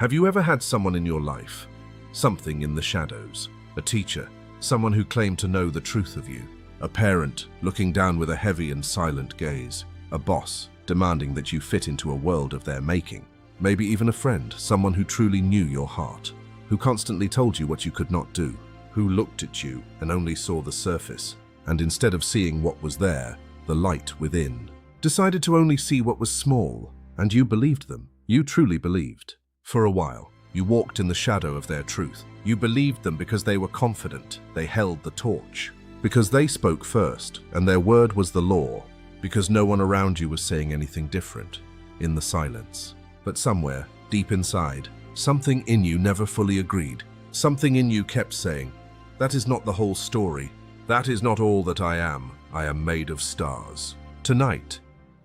Have you ever had someone in your life, something in the shadows, a teacher, someone who claimed to know the truth of you, a parent looking down with a heavy and silent gaze, a boss demanding that you fit into a world of their making, maybe even a friend, someone who truly knew your heart, who constantly told you what you could not do, who looked at you and only saw the surface, and instead of seeing what was there, the light within, decided to only see what was small, and you believed them. You truly believed. For a while, you walked in the shadow of their truth. You believed them because they were confident, they held the torch, because they spoke first, and their word was the law, because no one around you was saying anything different, in the silence. But somewhere, deep inside, something in you never fully agreed. Something in you kept saying, "That is not the whole story. That is not all that I am. I am made of stars." Tonight,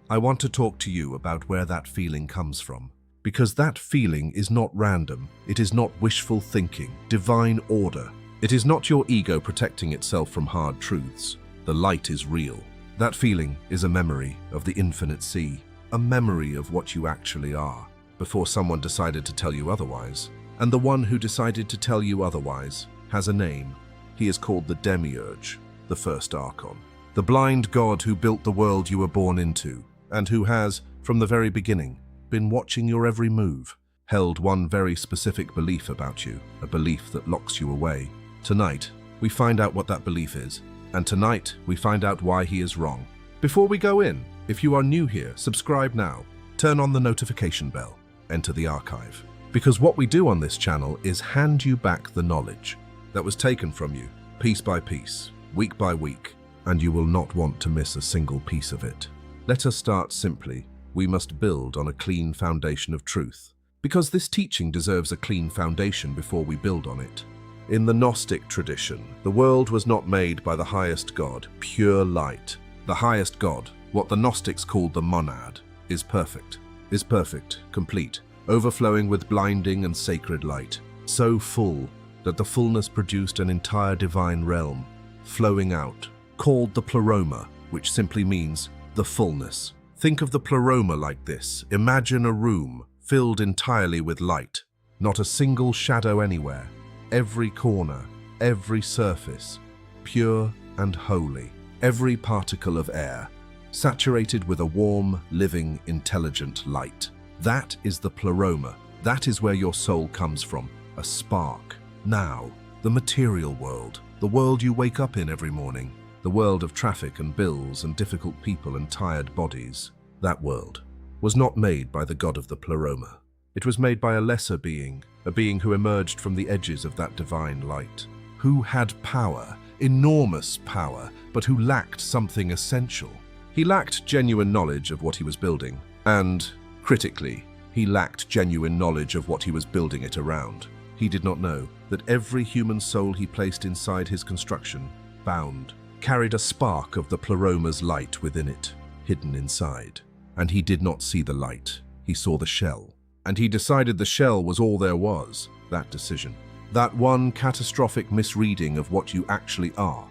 I want to talk to you about where that feeling comes from. Because that feeling is not random, it is not wishful thinking, divine order. It is not your ego protecting itself from hard truths. The light is real. That feeling is a memory of the infinite sea, a memory of what you actually are, before someone decided to tell you otherwise. And the one who decided to tell you otherwise has a name. He is called the Demiurge, the first Archon, the blind god who built the world you were born into, and who has, from the very beginning, been watching your every move, held one very specific belief about you, a belief that locks you away. Tonight, we find out what that belief is, and tonight we find out why he is wrong. Before we go in, if you are new here, subscribe now, turn on the notification bell, enter the archive. Because what we do on this channel is hand you back the knowledge that was taken from you, piece by piece, week by week, and you will not want to miss a single piece of it. Let us start simply. We must build on a clean foundation of truth, because this teaching deserves a clean foundation before we build on it. In the Gnostic tradition, the world was not made by the highest God, pure light. The highest God, what the Gnostics called the monad, is perfect, complete, overflowing with blinding and sacred light, so full that the fullness produced an entire divine realm, flowing out, called the pleroma, which simply means the fullness. Think of the pleroma like this. Imagine a room filled entirely with light, not a single shadow anywhere, every corner, every surface, pure and holy, every particle of air, saturated with a warm, living, intelligent light. That is the pleroma. That is where your soul comes from, a spark. Now, the material world, the world you wake up in every morning, the world of traffic and bills and difficult people and tired bodies, that world was not made by the god of the pleroma. It was made by a lesser being, a being who emerged from the edges of that divine light, who had power, enormous power, but who lacked something essential. He lacked genuine knowledge of what he was building, and, critically, he lacked genuine knowledge of what he was building it around. He did not know that every human soul he placed inside his construction, bound, carried a spark of the pleroma's light within it, hidden inside. And he did not see the light, he saw the shell. And he decided the shell was all there was. That decision, that one catastrophic misreading of what you actually are,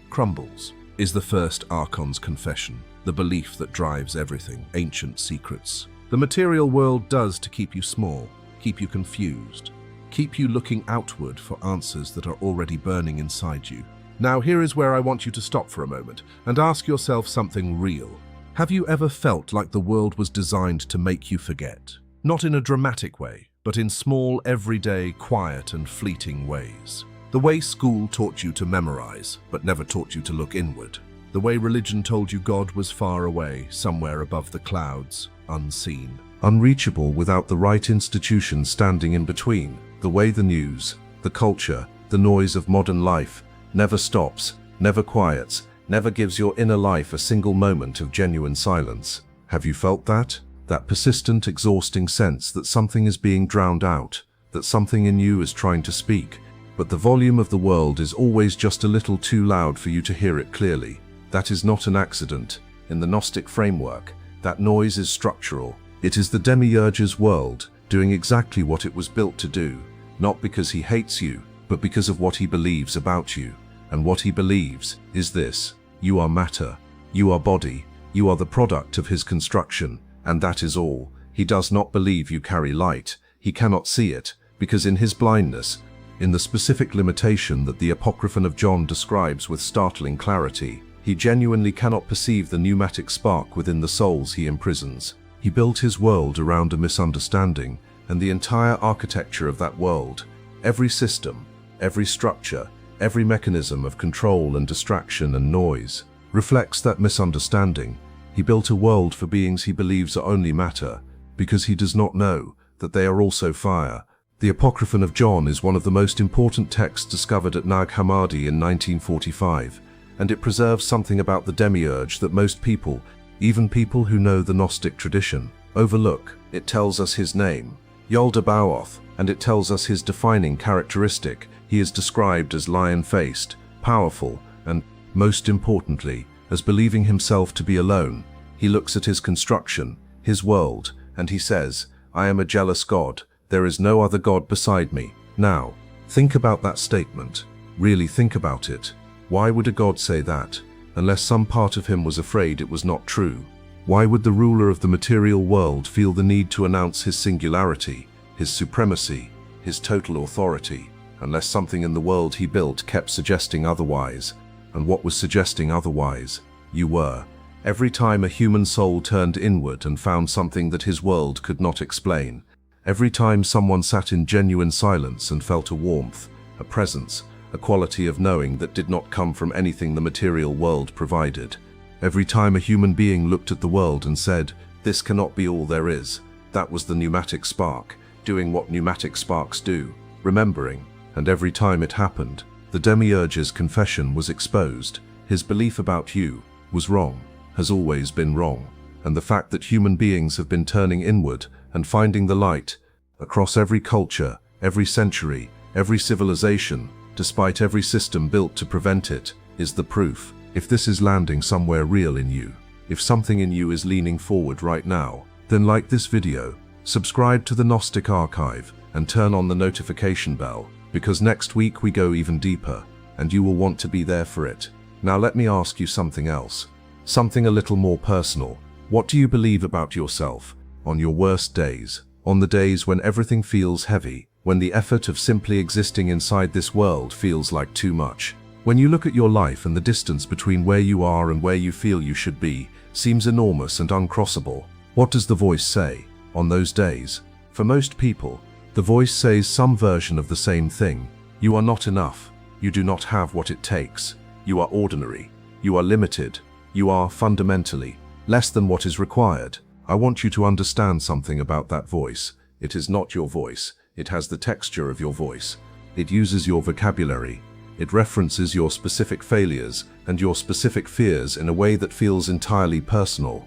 crumbles, is the first Archon's confession, the belief that drives everything, ancient secrets. The material world does to keep you small, keep you confused, keep you looking outward for answers that are already burning inside you. Now here is where I want you to stop for a moment and ask yourself something real. Have you ever felt like the world was designed to make you forget? Not in a dramatic way, but in small, everyday, quiet and fleeting ways. The way school taught you to memorize, but never taught you to look inward. The way religion told you God was far away, somewhere above the clouds, unseen, unreachable without the right institution standing in between. The way the news, the culture, the noise of modern life never stops, never quiets, never gives your inner life a single moment of genuine silence. Have you felt that? That persistent, exhausting sense that something is being drowned out, that something in you is trying to speak, but the volume of the world is always just a little too loud for you to hear it clearly. That is not an accident. In the Gnostic framework, that noise is structural. It is the Demiurge's world, doing exactly what it was built to do, not because he hates you, but because of what he believes about you. And what he believes is this: you are matter, you are body, you are the product of his construction, and that is all. He does not believe you carry light. he cannot see it, because in his blindness, in the specific limitation that the Apocryphon of John describes with startling clarity, he genuinely cannot perceive the pneumatic spark within the souls he imprisons. He built his world around a misunderstanding, and the entire architecture of that world, every system, every structure, every mechanism of control and distraction and noise, reflects that misunderstanding. He built a world for beings he believes are only matter, because he does not know that they are also fire. The Apocryphon of John is one of the most important texts discovered at Nag Hammadi in 1945, and it preserves something about the Demiurge that most people, even people who know the Gnostic tradition, overlook. It tells us his name, Yaldabaoth, and it tells us his defining characteristic. He is described as lion-faced, powerful, and, most importantly, as believing himself to be alone. He looks at his construction, his world, and he says, "I am a jealous god. There is no other god beside me." Now, think about that statement. Really think about it. Why would a god say that, unless some part of him was afraid it was not true? Why would the ruler of the material world feel the need to announce his singularity, his supremacy, his total authority, unless something in the world he built kept suggesting otherwise? And what was suggesting otherwise? You were. Every time a human soul turned inward and found something that his world could not explain, every time someone sat in genuine silence and felt a warmth, a presence, a quality of knowing that did not come from anything the material world provided, every time a human being looked at the world and said, "This cannot be all there is," that was the pneumatic spark, doing what pneumatic sparks do, remembering. And every time it happened, the Demiurge's confession was exposed. His belief about you was wrong, has always been wrong. And the fact that human beings have been turning inward and finding the light across every culture, every century, every civilization, despite every system built to prevent it, is the proof. If this is landing somewhere real in you, if something in you is leaning forward right now, then like this video, subscribe to the Gnostic Archive, and turn on the notification bell, because next week we go even deeper, and you will want to be there for it. Now let me ask you something else, something a little more personal. What do you believe about yourself on your worst days, on the days when everything feels heavy, when the effort of simply existing inside this world feels like too much? When you look at your life and the distance between where you are and where you feel you should be seems enormous and uncrossable, what does the voice say on those days? For most people, the voice says some version of the same thing. You are not enough. You do not have what it takes. You are ordinary. You are limited. You are, fundamentally, less than what is required. I want you to understand something about that voice. It is not your voice. It has the texture of your voice. It uses your vocabulary. It references your specific failures and your specific fears in a way that feels entirely personal.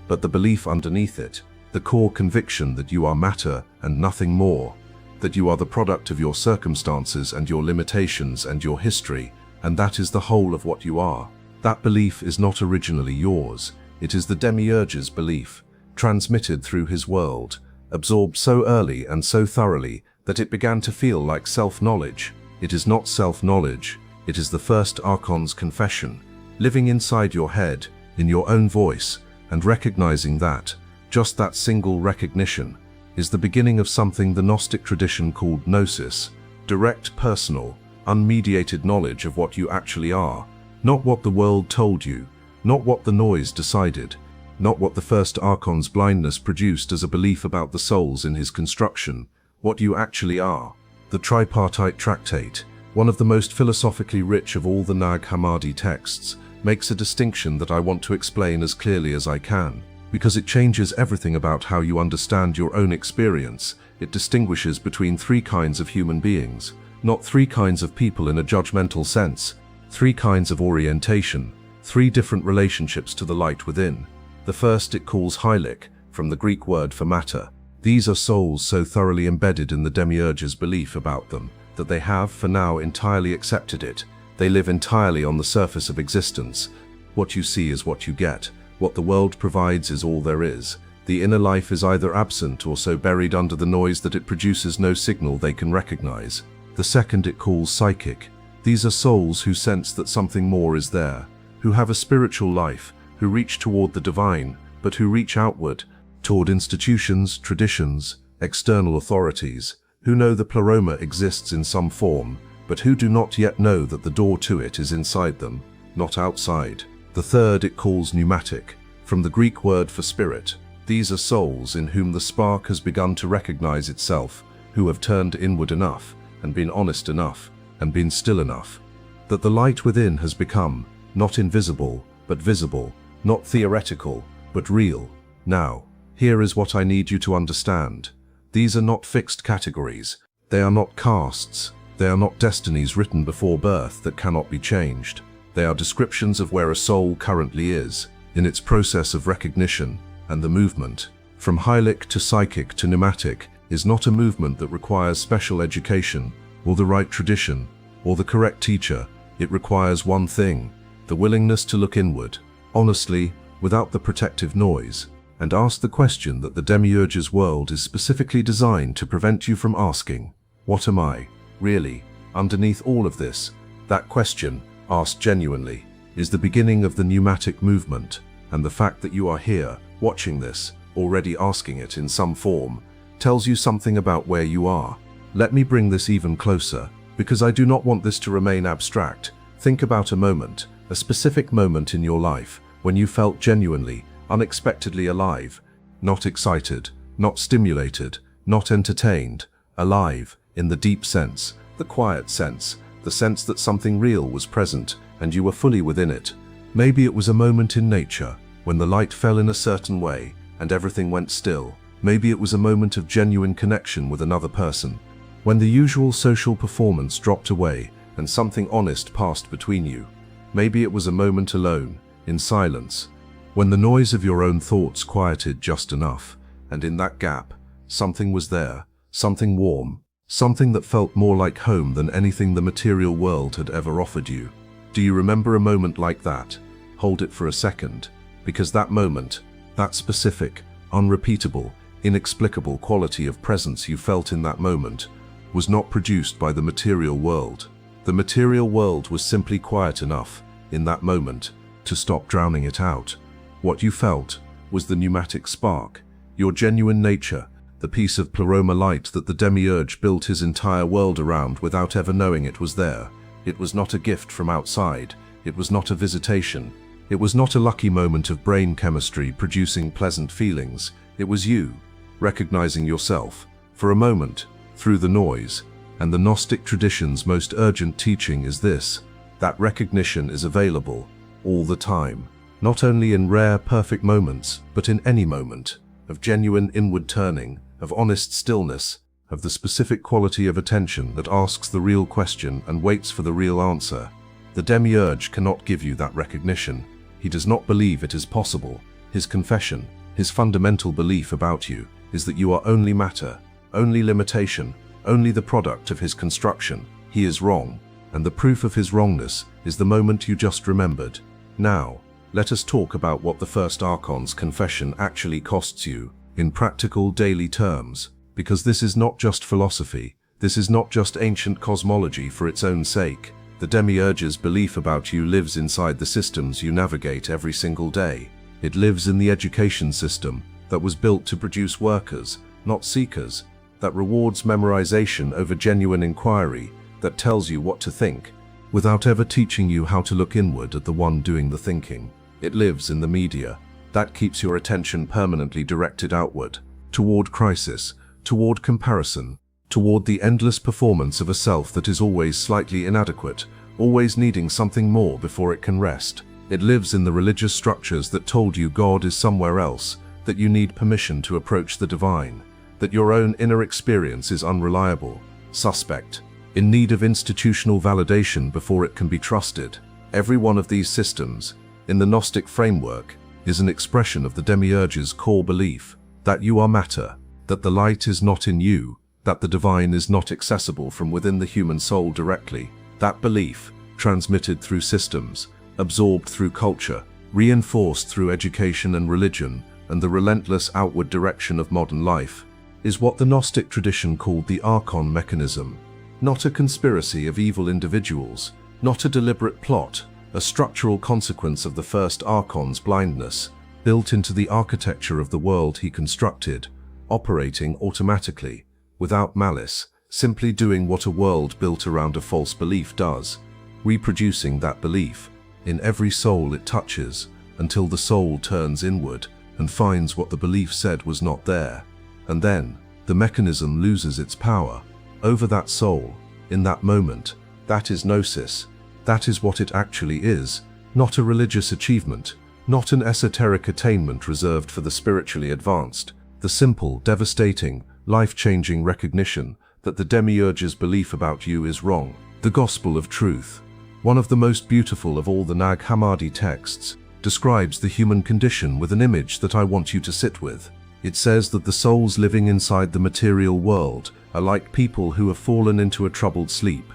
But the belief underneath it, the core conviction that you are matter and nothing more, that you are the product of your circumstances and your limitations and your history, and that is the whole of what you are. That belief is not originally yours. It is the Demiurge's belief, transmitted through his world, absorbed so early and so thoroughly that it began to feel like self-knowledge. It is not self-knowledge, it is the first Archon's confession, living inside your head, in your own voice, and recognizing that, just that single recognition, is the beginning of something the Gnostic tradition called Gnosis, direct, personal, unmediated knowledge of what you actually are, not what the world told you, not what the noise decided, not what the first Archon's blindness produced as a belief about the souls in his construction, what you actually are. The Tripartite Tractate, one of the most philosophically rich of all the Nag Hammadi texts, makes a distinction that I want to explain as clearly as I can, because it changes everything about how you understand your own experience. It distinguishes between three kinds of human beings, not three kinds of people in a judgmental sense, three kinds of orientation, three different relationships to the light within. The first it calls hylic, from the Greek word for matter. These are souls so thoroughly embedded in the Demiurge's belief about them that they have, for now, entirely accepted it. They live entirely on the surface of existence. What you see is what you get. What the world provides is all there is. The inner life is either absent or so buried under the noise that it produces no signal they can recognize. The second it calls psychic. These are souls who sense that something more is there, who have a spiritual life, who reach toward the divine, but who reach outward, toward institutions, traditions, external authorities, who know the pleroma exists in some form, but who do not yet know that the door to it is inside them, not outside. The third it calls pneumatic, from the Greek word for spirit. These are souls in whom the spark has begun to recognize itself, who have turned inward enough, and been honest enough, and been still enough, that the light within has become, not invisible, but visible, not theoretical, but real. Now, here is what I need you to understand. These are not fixed categories. They are not castes. They are not destinies written before birth that cannot be changed. They are descriptions of where a soul currently is, in its process of recognition, and the movement, from hylic to psychic to pneumatic, is not a movement that requires special education, or the right tradition, or the correct teacher. It requires one thing: the willingness to look inward, honestly, without the protective noise, and ask the question that the Demiurge's world is specifically designed to prevent you from asking. What am I, really, underneath all of this? That question, asked genuinely, is the beginning of the pneumatic movement, and the fact that you are here, watching this, already asking it in some form, tells you something about where you are. Let me bring this even closer, because I do not want this to remain abstract. Think about a moment, a specific moment in your life, when you felt genuinely, unexpectedly alive, not excited, not stimulated, not entertained, alive, in the deep sense, the quiet sense, the sense that something real was present, and you were fully within it. Maybe it was a moment in nature, when the light fell in a certain way, and everything went still. Maybe it was a moment of genuine connection with another person, when the usual social performance dropped away, and something honest passed between you. Maybe it was a moment alone, in silence, when the noise of your own thoughts quieted just enough, and in that gap, something was there, something warm, something that felt more like home than anything the material world had ever offered you. Do you remember a moment like that? Hold it for a second, because that moment, that specific, unrepeatable, inexplicable quality of presence you felt in that moment, was not produced by the material world. The material world was simply quiet enough, in that moment, to stop drowning it out. What you felt was the pneumatic spark, your genuine nature, the piece of pleroma light that the Demiurge built his entire world around without ever knowing it was there. It was not a gift from outside. It was not a visitation. It was not a lucky moment of brain chemistry producing pleasant feelings. It was you, recognizing yourself, for a moment, through the noise. And the Gnostic tradition's most urgent teaching is this: that recognition is available, all the time. Not only in rare, perfect moments, but in any moment, of genuine inward turning, of honest stillness, of the specific quality of attention that asks the real question and waits for the real answer. The Demiurge cannot give you that recognition. He does not believe it is possible. His confession, his fundamental belief about you, is that you are only matter, only limitation, only the product of his construction. He is wrong, and the proof of his wrongness is the moment you just remembered. Now, let us talk about what the first Archon's confession actually costs you, in practical daily terms, because this is not just philosophy, this is not just ancient cosmology for its own sake. The Demiurge's belief about you lives inside the systems you navigate every single day. It lives in the education system that was built to produce workers, not seekers, that rewards memorization over genuine inquiry, that tells you what to think, without ever teaching you how to look inward at the one doing the thinking. It lives in the media. That keeps your attention permanently directed outward, toward crisis, toward comparison, toward the endless performance of a self that is always slightly inadequate, always needing something more before it can rest. It lives in the religious structures that told you God is somewhere else, that you need permission to approach the divine, that your own inner experience is unreliable, suspect, in need of institutional validation before it can be trusted. Every one of these systems, in the Gnostic framework, is an expression of the Demiurge's core belief that you are matter, that the light is not in you, that the divine is not accessible from within the human soul directly. That belief, transmitted through systems, absorbed through culture, reinforced through education and religion, and the relentless outward direction of modern life, is what the Gnostic tradition called the Archon mechanism. Not a conspiracy of evil individuals, not a deliberate plot, a structural consequence of the first Archon's blindness, built into the architecture of the world he constructed, operating automatically, without malice, simply doing what a world built around a false belief does, reproducing that belief in every soul it touches until the soul turns inward and finds what the belief said was not there. And then, the mechanism loses its power over that soul. In that moment, that is gnosis. That is what it actually is, not a religious achievement, not an esoteric attainment reserved for the spiritually advanced. The simple, devastating, life-changing recognition that the Demiurge's belief about you is wrong. The Gospel of Truth, one of the most beautiful of all the Nag Hammadi texts, describes the human condition with an image that I want you to sit with. It says that the souls living inside the material world are like people who have fallen into a troubled sleep,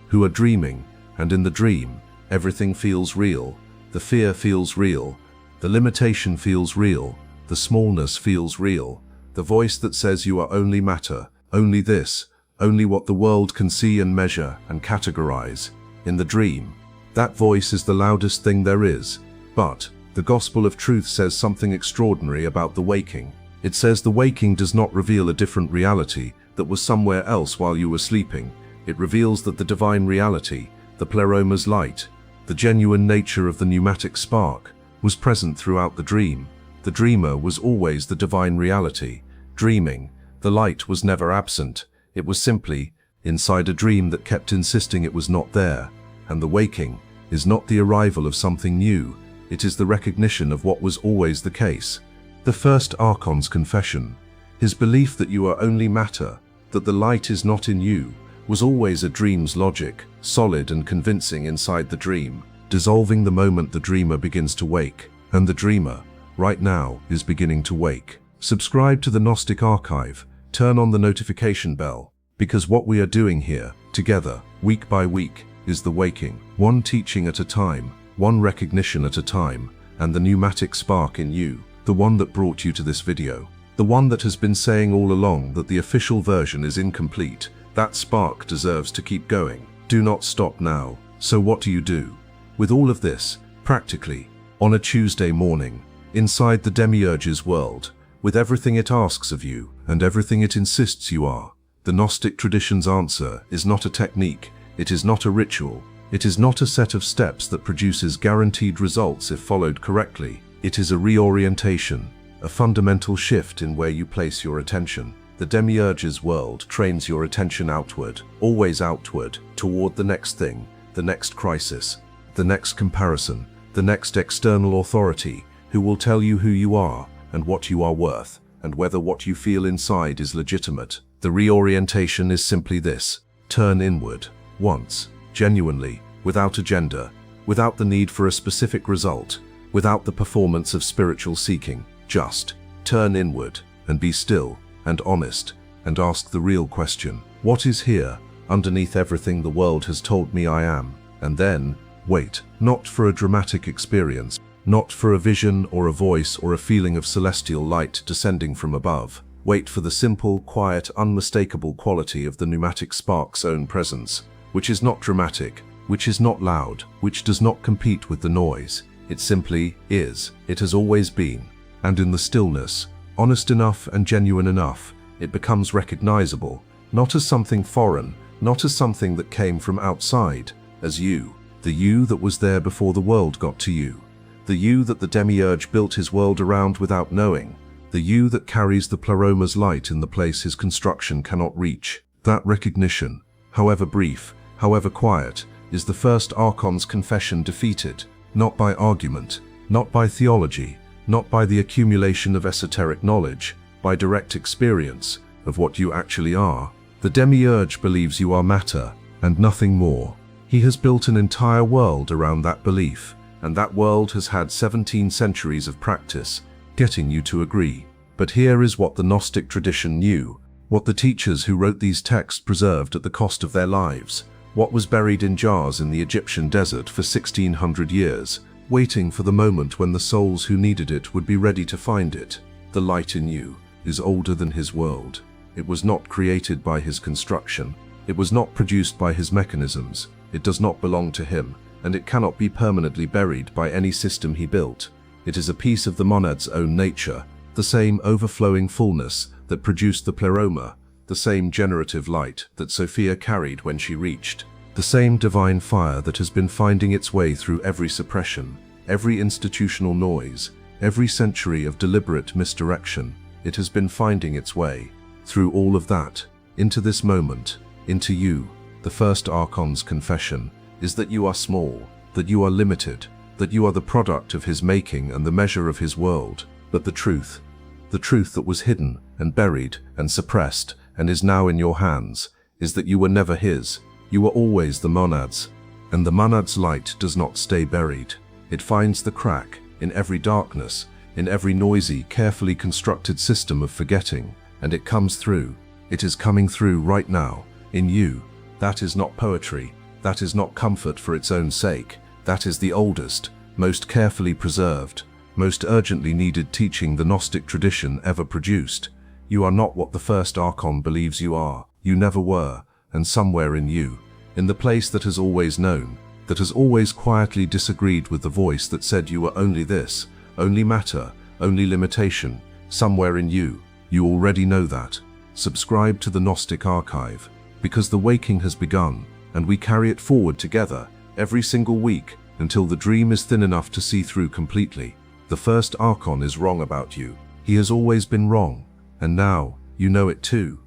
who are dreaming, and in the dream, everything feels real. The fear feels real, the limitation feels real, the smallness feels real, the voice that says you are only matter, only this, only what the world can see and measure and categorize. In the dream, that voice is the loudest thing there is. But the Gospel of Truth says something extraordinary about the waking. It says the waking does not reveal a different reality that was somewhere else while you were sleeping. It reveals that the divine reality, the Pleroma's light, the genuine nature of the pneumatic spark, was present throughout the dream. The dreamer was always the divine reality. Dreaming, the light was never absent. It was simply inside a dream that kept insisting it was not there. And the waking is not the arrival of something new. It is the recognition of what was always the case. The first Archon's confession, his belief that you are only matter, that the light is not in you, was always a dream's logic, solid and convincing inside the dream, dissolving the moment the dreamer begins to wake. And the dreamer, right now, is beginning to wake. Subscribe to the Gnostic Archive, turn on the notification bell, because what we are doing here, together, week by week, is the waking, one teaching at a time, one recognition at a time, and the pneumatic spark in you, the one that brought you to this video, the one that has been saying all along that the official version is incomplete. That spark deserves to keep going. Do not stop now. So what do you do with all of this, practically, on a Tuesday morning, inside the Demiurge's world, with everything it asks of you and everything it insists you are? The Gnostic tradition's answer is not a technique, it is not a ritual, it is not a set of steps that produces guaranteed results if followed correctly. It is a reorientation, a fundamental shift in where you place your attention. The Demiurge's world trains your attention outward, always outward, toward the next thing, the next crisis, the next comparison, the next external authority, who will tell you who you are and what you are worth, and whether what you feel inside is legitimate. The reorientation is simply this: turn inward, once, genuinely, without agenda, without the need for a specific result, without the performance of spiritual seeking. Just turn inward and be still and honest and ask the real question: what is here underneath everything the world has told me I am? And then wait, not for a dramatic experience, not for a vision or a voice or a feeling of celestial light descending from above. Wait for the simple, quiet, unmistakable quality of the pneumatic spark's own presence, which is not dramatic, which is not loud, which does not compete with the noise. It simply is. It has always been. And in the stillness, honest enough and genuine enough, it becomes recognizable, not as something foreign, not as something that came from outside, as you, the you that was there before the world got to you, the you that the Demiurge built his world around without knowing, the you that carries the Pleroma's light in the place his construction cannot reach. That recognition, however brief, however quiet, is the first Archon's confession defeated, not by argument, not by theology, not by the accumulation of esoteric knowledge, by direct experience of what you actually are. The Demiurge believes you are matter and nothing more. He has built an entire world around that belief, and that world has had 17 centuries of practice getting you to agree. But here is what the Gnostic tradition knew, what the teachers who wrote these texts preserved at the cost of their lives, what was buried in jars in the Egyptian desert for 1600 years, waiting for the moment when the souls who needed it would be ready to find it. The light in you is older than his world. It was not created by his construction. It was not produced by his mechanisms. It does not belong to him, and it cannot be permanently buried by any system he built. It is a piece of the monad's own nature, the same overflowing fullness that produced the pleroma, the same generative light that Sophia carried when she reached, the same divine fire that has been finding its way through every suppression, every institutional noise, every century of deliberate misdirection. It has been finding its way, through all of that, into this moment, into you. The first Archon's confession is that you are small, that you are limited, that you are the product of his making and the measure of his world. But the truth that was hidden and buried and suppressed and is now in your hands, is that you were never his. You were always the monad's. And the monad's light does not stay buried. It finds the crack in every darkness, in every noisy, carefully constructed system of forgetting, and it comes through. It is coming through right now, in you. That is not poetry. That is not comfort for its own sake. That is the oldest, most carefully preserved, most urgently needed teaching the Gnostic tradition ever produced. You are not what the first Archon believes you are. You never were, and somewhere in you, in the place that has always known, that has always quietly disagreed with the voice that said you were only this, only matter, only limitation, somewhere in you, you already know that. Subscribe to the Gnostic Archive, because the waking has begun, and we carry it forward together, every single week, until the dream is thin enough to see through completely. The first Archon is wrong about you. He has always been wrong, and now you know it too.